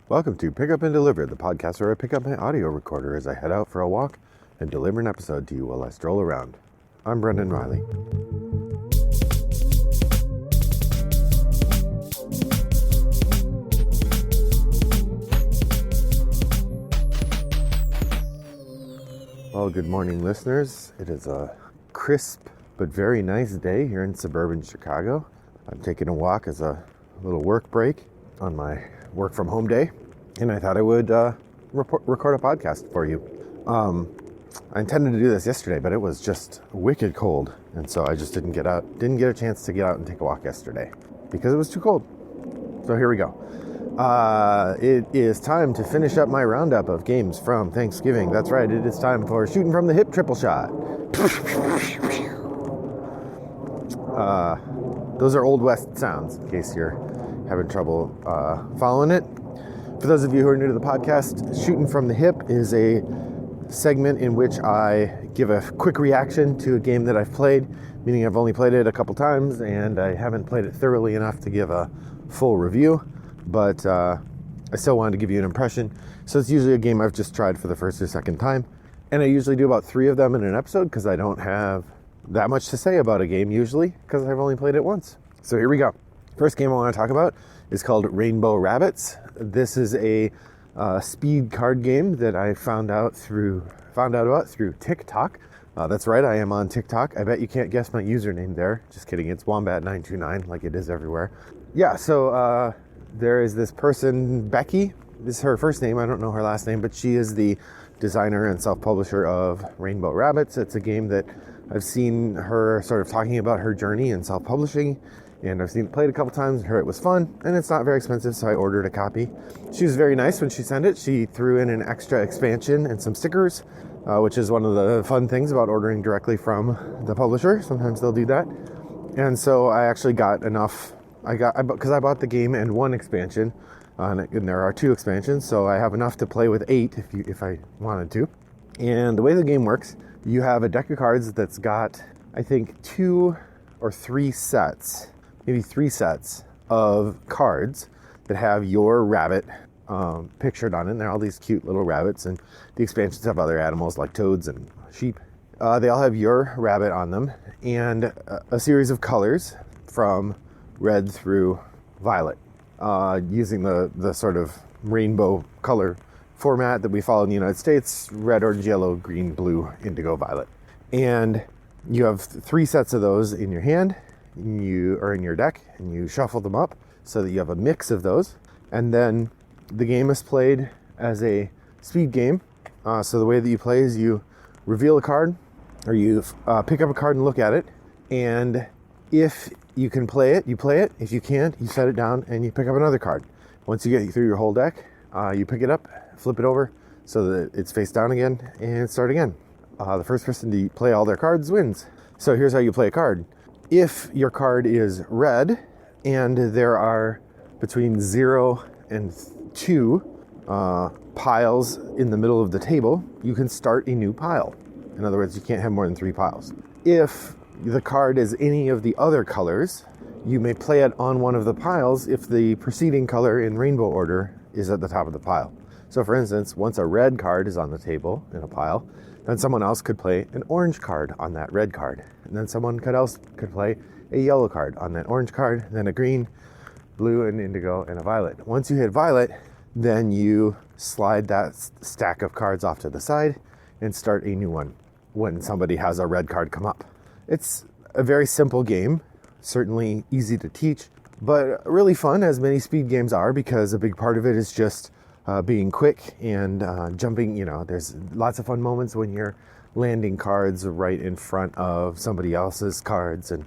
Welcome to Pick Up and Deliver, the podcast where I pick up my audio recorder as I head out for a walk and deliver an episode to you while I stroll around. I'm Brendan Riley. Well, good morning, listeners. It is a crisp but very nice day here in suburban Chicago. I'm taking a walk as a little work break on my work from home day, and I thought I would record a podcast for you. I intended to do this yesterday, but it was just wicked cold, and so I just didn't get a chance to get out and take a walk yesterday because it was too cold. So here we go. It is time to finish up my roundup of games from Thanksgiving. That's right, it is time for Shooting from the Hip Triple Shot. Those are Old West sounds, in case you're having trouble following it. For those of you who are new to the podcast, Shooting from the Hip is a segment in which I give a quick reaction to a game that I've played, meaning I've only played it a couple times and I haven't played it thoroughly enough to give a full review, but I still wanted to give you an impression. So it's usually a game I've just tried for the first or second time, and I usually do about 3 of them in an episode because I don't have that much to say about a game usually because I've only played it once. So here we go. First game I want to talk about is called Rainbow Rabbits. This is a speed card game that I found out about through TikTok. That's right, I am on TikTok. I bet you can't guess my username there. Just kidding, it's Wombat929 like it is everywhere. Yeah, so there is this person, Becky. This is her first name, I don't know her last name, but she is the designer and self-publisher of Rainbow Rabbits. It's a game that I've seen her sort of talking about her journey in self-publishing, and I've seen it played a couple times and heard it was fun, and it's not very expensive, so I ordered a copy. She was very nice when she sent it. She threw in an extra expansion and some stickers, which is one of the fun things about ordering directly from the publisher. Sometimes they'll do that. And so I actually got enough. Because I bought the game and 1 expansion, and there are 2 expansions, so I have enough to play with 8 if I wanted to. And the way the game works, you have a deck of cards that's got, I think, 2 or 3 sets, maybe 3 sets of cards that have your rabbit pictured on it. And they're all these cute little rabbits, and the expansions have other animals like toads and sheep. They all have your rabbit on them, and a series of colors from red through violet, using the sort of rainbow color format that we follow in the United States: red, orange, yellow, green, blue, indigo, violet. And you have 3 sets of those in your hand, or in your deck, and you shuffle them up so that you have a mix of those. And then the game is played as a speed game. So the way that you play is you reveal a card, or you pick up a card and look at it, and if you can play it, you play it. If you can't, you set it down and you pick up another card. Once you get through your whole deck, you pick it up, flip it over so that it's face down again, and start again. The first person to play all their cards wins. So here's how you play a card. If your card is red and there are between 0 and 2 piles in the middle of the table, you can start a new pile. In other words, you can't have more than 3 piles. If the card is any of the other colors, you may play it on one of the piles if the preceding color in rainbow order is at the top of the pile. So for instance, once a red card is on the table in a pile, then someone else could play an orange card on that red card. And then someone else could play a yellow card on that orange card, then a green, blue, and indigo, and a violet. Once you hit violet, then you slide that stack of cards off to the side and start a new one when somebody has a red card come up. It's a very simple game, certainly easy to teach, but really fun, as many speed games are, because a big part of it is just being quick and jumping. There's lots of fun moments when you're landing cards right in front of somebody else's cards, and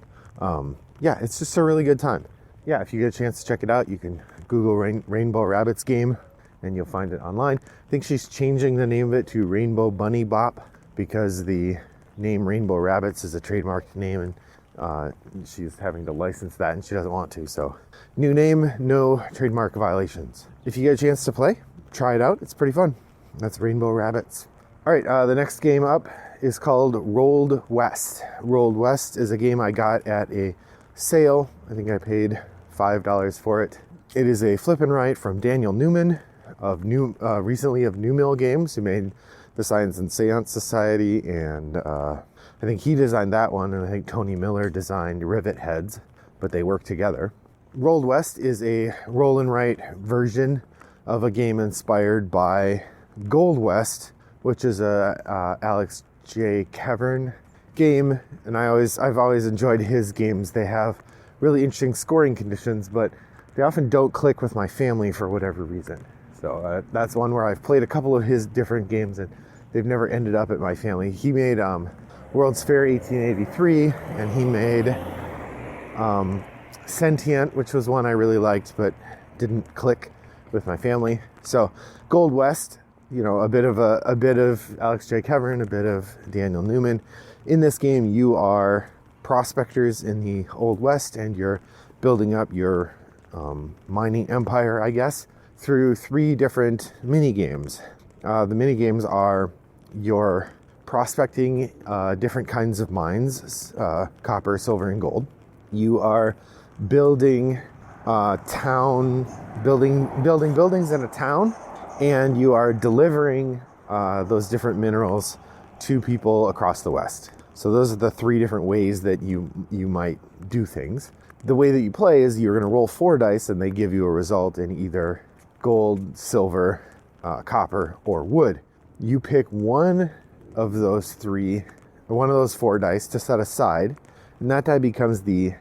it's just a really good time. Yeah, if you get a chance to check it out, you can Google Rainbow Rabbits game and you'll find it online. I think she's changing the name of it to Rainbow Bunny Bop because the name Rainbow Rabbits is a trademarked name, and she's having to license that, and she doesn't want to. So new name, no trademark violations. If you get a chance to play, try it out. It's pretty fun. That's Rainbow Rabbits. All right, the next game up is called Rolled West. Rolled West is a game I got at a sale. I think I paid $5 for it. It is a flip and write from Daniel Newman, recently of New Mill Games, who made the Science and Seance Society, and I think he designed that one, and I think Tony Miller designed Rivet Heads, but they work together. Rolled West is a roll and write version of a game inspired by Gold West, which is a Alex J. Kevern game, and I've always enjoyed his games. They have really interesting scoring conditions, but they often don't click with my family for whatever reason. So that's one where I've played a couple of his different games, and they've never ended up at my family. He made World's Fair 1883, and he made Sentient, which was one I really liked, but didn't click with my family. So Gold West, a bit of Alex J. Kevern, a bit of Daniel Newman. In this game, you are prospectors in the Old West, and you're building up your mining empire, I guess, through 3 different mini games. The mini games are you're prospecting different kinds of mines, copper, silver, and gold. You are building buildings in a town, and you are delivering those different minerals to people across the West. So those are the 3 different ways that you might do things. The way that you play is you're going to roll 4 dice, and they give you a result in either gold, silver, copper, or wood. You pick one of those 4 dice to set aside, and that die becomes the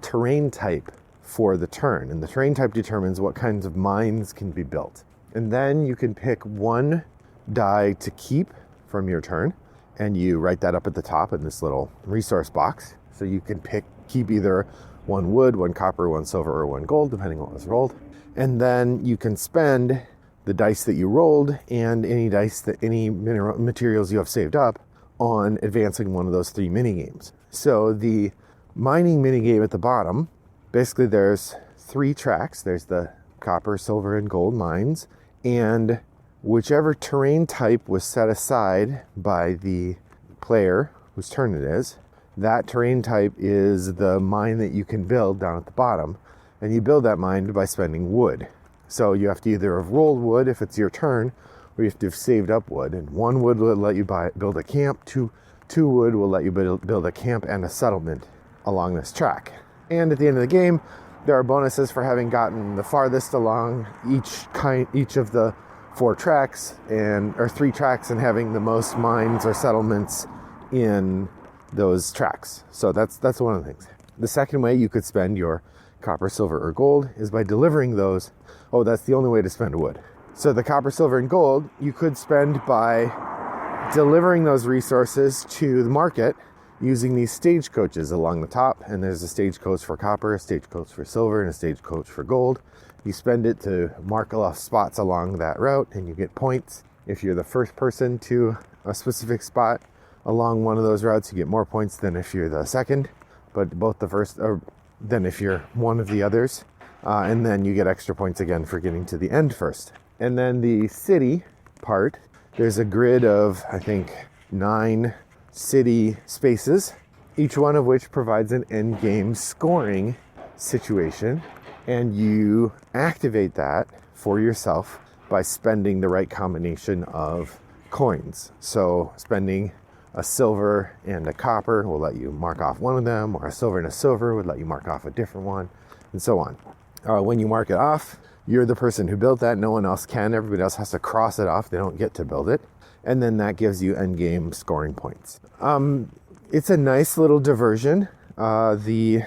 terrain type for the turn. And the terrain type determines what kinds of mines can be built. And then you can pick 1 die to keep from your turn, and you write that up at the top in this little resource box. So you can keep either 1 wood, 1 copper, 1 silver, or 1 gold, depending on what was rolled. And then you can spend the dice that you rolled and any materials you have saved up on advancing one of those 3 mini games. So the mining mini game at the bottom, basically there's 3 tracks. There's the copper, silver, and gold mines, and whichever terrain type was set aside by the player whose turn it is, that terrain type is the mine that you can build down at the bottom, and you build that mine by spending wood. So you have to either have rolled wood if it's your turn, or you have to have saved up wood. And 1 wood will let you build a camp, two wood will let you build a camp and a settlement along this track. And at the end of the game, there are bonuses for having gotten the farthest along each of the 4 tracks or 3 tracks, and having the most mines or settlements in those tracks. So that's one of the things. The second way you could spend your copper, silver, or gold is by delivering those. Oh, that's the only way to spend wood. So the copper, silver, and gold you could spend by delivering those resources to the market using these stagecoaches along the top. And there's a stagecoach for copper, a stagecoach for silver, and a stagecoach for gold. You spend it to mark off spots along that route, and you get points. If you're the first person to a specific spot along one of those routes, you get more points than if you're the second, but both the first, or than if you're one of the others. And then you get extra points again for getting to the end first. And then the city part, there's a grid of, I think, 9 city spaces, each one of which provides an end game scoring situation. And you activate that for yourself by spending the right combination of coins. So spending a silver and a copper will let you mark off one of them, or a silver and a silver would let you mark off a different one, and so on. When you mark it off, you're the person who built that. No one else can. Everybody else has to cross it off. They don't get to build it. And then that gives you endgame scoring points. It's a nice little diversion. The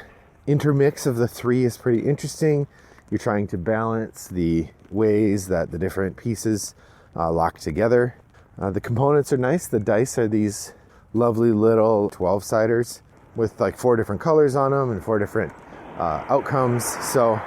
intermix of the 3 is pretty interesting. You're trying to balance the ways that the different pieces lock together. The components are nice. The dice are these lovely little 12-siders with like 4 different colors on them and 4 different outcomes. So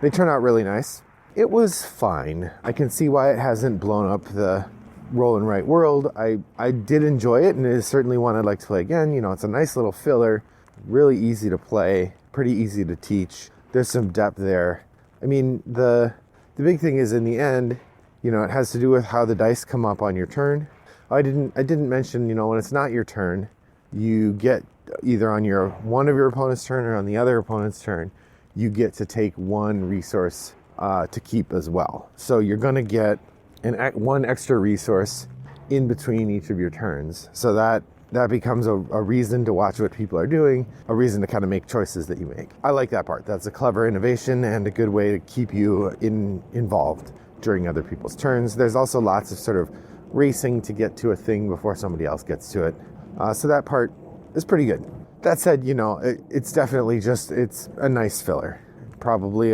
they turn out really nice. It was fine. I can see why it hasn't blown up the roll and write world. I did enjoy it, and it is certainly one I'd like to play again. It's a nice little filler, really easy to play, pretty easy to teach. There's some depth there. I mean, the big thing is in the end, it has to do with how the dice come up on your turn. I didn't mention, when it's not your turn, you get either on one of your opponent's turn or on the other opponent's turn, you get to take 1 resource to keep as well. So you're going to get one extra resource in between each of your turns. So that becomes a reason to watch what people are doing, a reason to kind of make choices that you make. I like that part. That's a clever innovation and a good way to keep you involved during other people's turns. There's also lots of sort of racing to get to a thing before somebody else gets to it. So that part is pretty good. That said, it's definitely it's a nice filler. Probably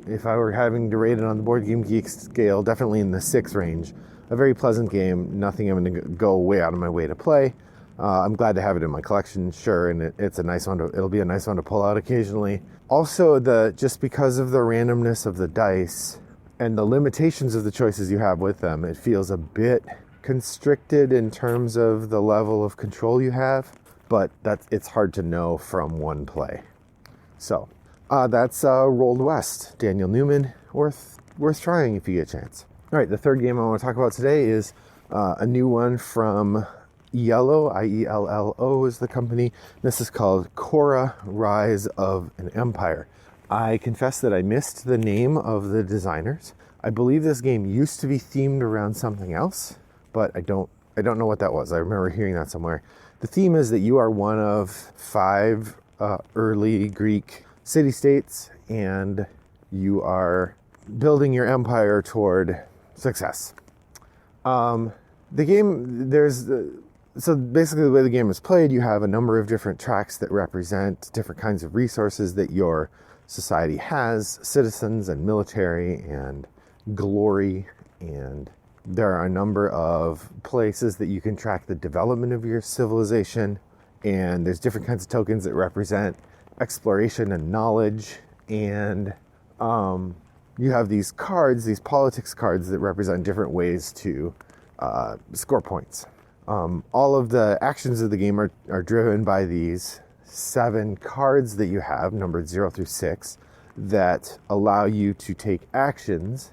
if I were having to rate it on the Board Game Geek scale, definitely in the 6 range. A very pleasant game, nothing I'm going to go way out of my way to play. I'm glad to have it in my collection, sure, and it's a nice one. It'll be a nice one to pull out occasionally. Also, just because of the randomness of the dice and the limitations of the choices you have with them, it feels a bit constricted in terms of the level of control you have, but it's hard to know from one play. So that's Rolled West, Daniel Newman, worth trying if you get a chance. All right, the third game I want to talk about today is a new one from Iello, I-E-L-L-O is the company. This is called Khôra, Rise of an Empire. I confess that I missed the name of the designers. I believe this game used to be themed around something else, but I don't know what that was. I remember hearing that somewhere. The theme is that you are one of 5 early Greek city-states, and you are building your empire toward success. The game, so basically the way the game is played, you have a number of different tracks that represent different kinds of resources that your society has, citizens and military and glory, and there are a number of places that you can track the development of your civilization, and there's different kinds of tokens that represent exploration and knowledge, and you have these cards, these politics cards that represent different ways to score points. All of the actions of the game are driven by these 7 cards that you have, numbered 0 through 6, that allow you to take actions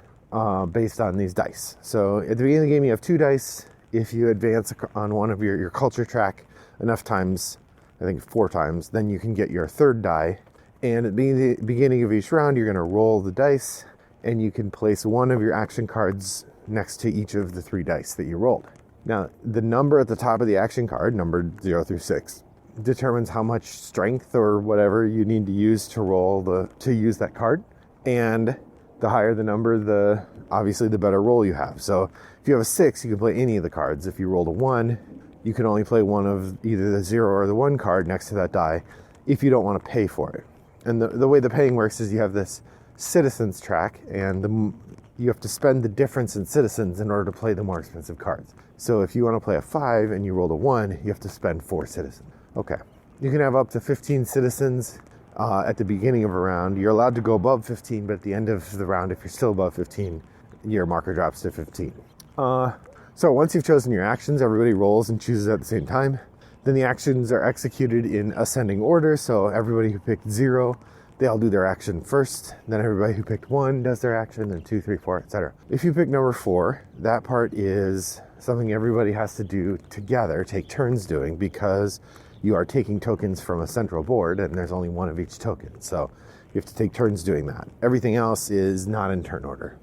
based on these dice. So at the beginning of the game, you have 2 dice. If you advance on one of your culture track enough times, I think 4 times, then you can get your 3rd die. And at the beginning of each round, you're going to roll the dice, and you can place one of your action cards next to each of the 3 dice that you rolled. Now, the number at the top of the action card, numbered 0 through 6, determines how much strength or whatever you need to use to use that card. And the higher the number, obviously the better roll you have. So if you have a 6, you can play any of the cards. If you rolled a 1, you can only play one of either the 0 or the 1 card next to that die if you don't want to pay for it. And the way the paying works is you have this citizens track, and you have to spend the difference in citizens in order to play the more expensive cards. So if you want to play a 5 and you rolled a 1, you have to spend 4 citizens. Okay. You can have up to 15 citizens at the beginning of a round. You're allowed to go above 15, but at the end of the round, if you're still above 15, your marker drops to 15. So once you've chosen your actions, everybody rolls and chooses at the same time. Then the actions are executed in ascending order. So everybody who picked 0, they all do their action first. Then everybody who picked 1 does their action, then 2, 3, 4, etc. If you pick number 4, that part is something everybody has to do together, take turns doing, because you are taking tokens from a central board and there's only one of each token. So you have to take turns doing that. Everything else is not in turn order,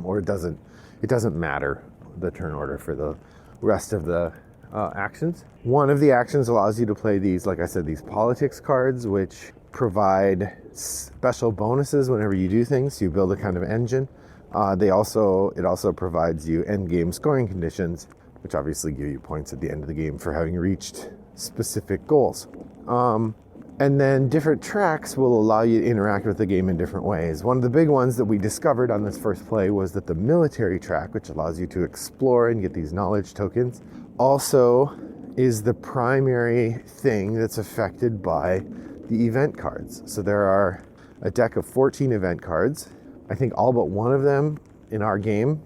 or it doesn't matter the turn order for the rest of the actions. One of the actions allows you to play these, like I said, these politics cards, which provide special bonuses whenever you do things. You build a kind of engine. It also provides you end game scoring conditions, which obviously give you points at the end of the game for having reached specific goals. And then different tracks will allow you to interact with the game in different ways. One of the big ones that we discovered on this first play was that the military track, which allows you to explore and get these knowledge tokens, also is the primary thing that's affected by the event cards. So there are a deck of 14 event cards. I think all but one of them in our game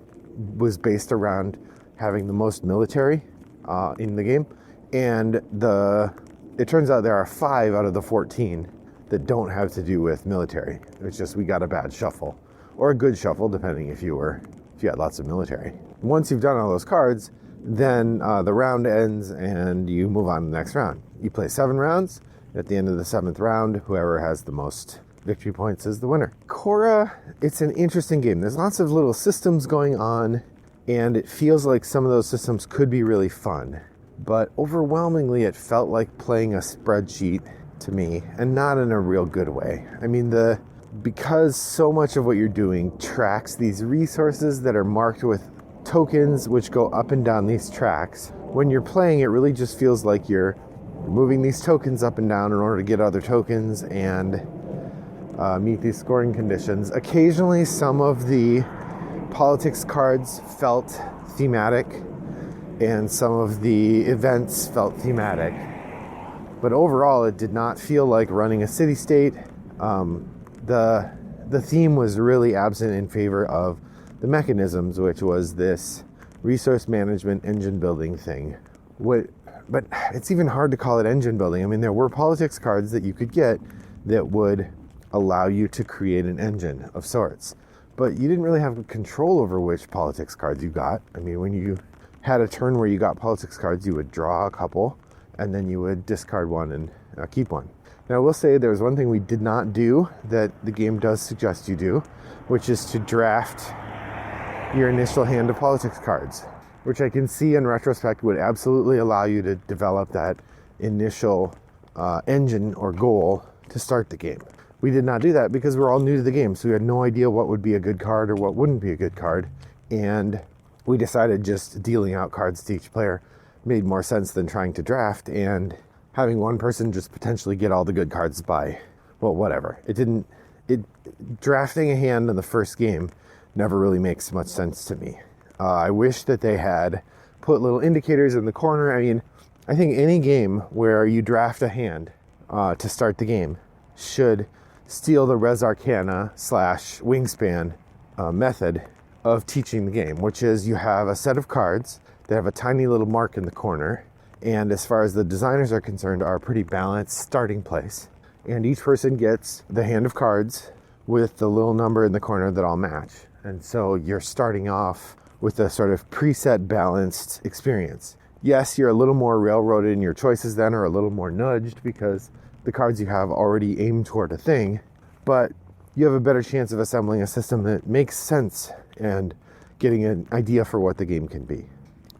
was based around having the most military in the game. And it turns out there are 5 out of the 14 that don't have to do with military. It's just we got a bad shuffle, or a good shuffle, depending if you had lots of military. Once you've done all those cards, then the round ends and you move on to the next round. You play 7 rounds. At the end of the 7th round, whoever has the most victory points is the winner. Khôra, it's an interesting game. There's lots of little systems going on, and it feels like some of those systems could be really fun. But overwhelmingly, it felt like playing a spreadsheet to me, and not in a real good way. I mean, because so much of what you're doing tracks these resources that are marked with tokens which go up and down these tracks. When you're playing, it really just feels like you're moving these tokens up and down in order to get other tokens and meet these scoring conditions. Occasionally, some of the politics cards felt thematic, and some of the events felt thematic. But overall, it did not feel like running a city-state. The theme was really absent in favor of the mechanisms, which was this resource management engine building thing. But it's even hard to call it engine building. I mean, there were politics cards that you could get that would allow you to create an engine of sorts. But you didn't really have control over which politics cards you got. I mean, when you had a turn where you got politics cards, you would draw a couple, and then you would discard one and keep one. Now, I will say there was one thing we did not do that the game does suggest you do, which is to draft your initial hand of politics cards, which I can see in retrospect would absolutely allow you to develop that initial engine or goal to start the game. We did not do that because we're all new to the game, so we had no idea what would be a good card or what wouldn't be a good card, and we decided just dealing out cards to each player made more sense than trying to draft and having one person just potentially get all the good cards by, well, whatever. Drafting a hand in the first game never really makes much sense to me. I wish that they had put little indicators in the corner. I mean, I think any game where you draft a hand to start the game should steal the Res Arcana / Wingspan method of teaching the game, which is you have a set of cards that have a tiny little mark in the corner, and as far as the designers are concerned, are a pretty balanced starting place. And each person gets the hand of cards with the little number in the corner that all match. And so you're starting off with a sort of preset balanced experience. Yes, you're a little more railroaded in your choices then, or a little more nudged because the cards you have already aim toward a thing, but you have a better chance of assembling a system that makes sense and getting an idea for what the game can be.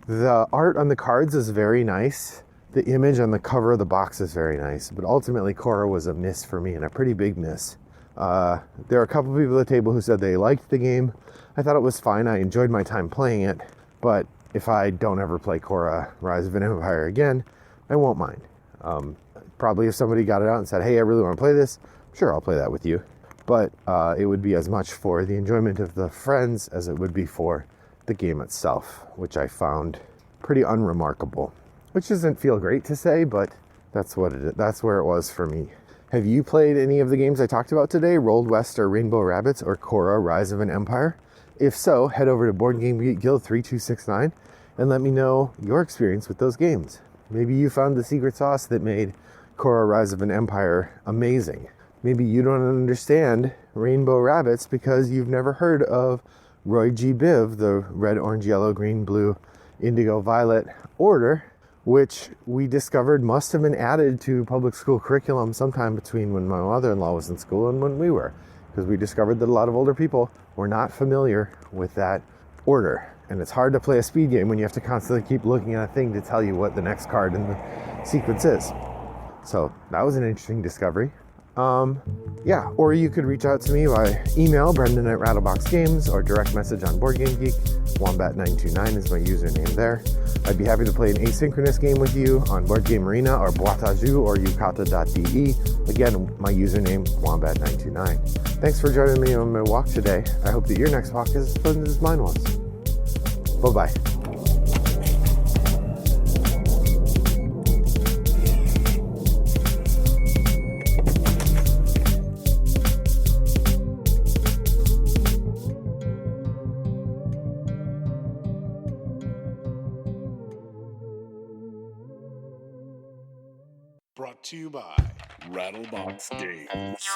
The art on the cards is very nice. The image on the cover of the box is very nice, but ultimately Khôra was a miss for me, and a pretty big miss. There are a couple people at the table who said they liked the game. I thought it was fine. I enjoyed my time playing it, but if I don't ever play Khôra Rise of an Empire again, I won't mind. Probably if somebody got it out and said, hey, I really want to play this, sure, I'll play that with you. But it would be as much for the enjoyment of the friends as it would be for the game itself, which I found pretty unremarkable. Which doesn't feel great to say, but that's what it is. That's where it was for me. Have you played any of the games I talked about today, Rolled West or Rainbow Rabbits or Khôra Rise of an Empire? If so, head over to Board Game Geek Guild 3269 and let me know your experience with those games. Maybe you found the secret sauce that made Khôra Rise of an Empire amazing. Maybe you don't understand Rainbow Rabbits because you've never heard of Roy G. Biv, the red, orange, yellow, green, blue, indigo, violet order, which we discovered must have been added to public school curriculum sometime between when my mother-in-law was in school and when we were, because we discovered that a lot of older people were not familiar with that order. And it's hard to play a speed game when you have to constantly keep looking at a thing to tell you what the next card in the sequence is. So that was an interesting discovery. Or you could reach out to me by email, Brendan@RattleboxGames, or direct message on Board Game Geek. Wombat929 is my username there. I'd be happy to play an asynchronous game with you on Board Game Arena or Boitaju or Yukata.de. Again, my username, Wombat929. Thanks for joining me on my walk today. I hope that your next walk is as fun as mine was. Bye-bye. Brought to you by Rattlebox Games.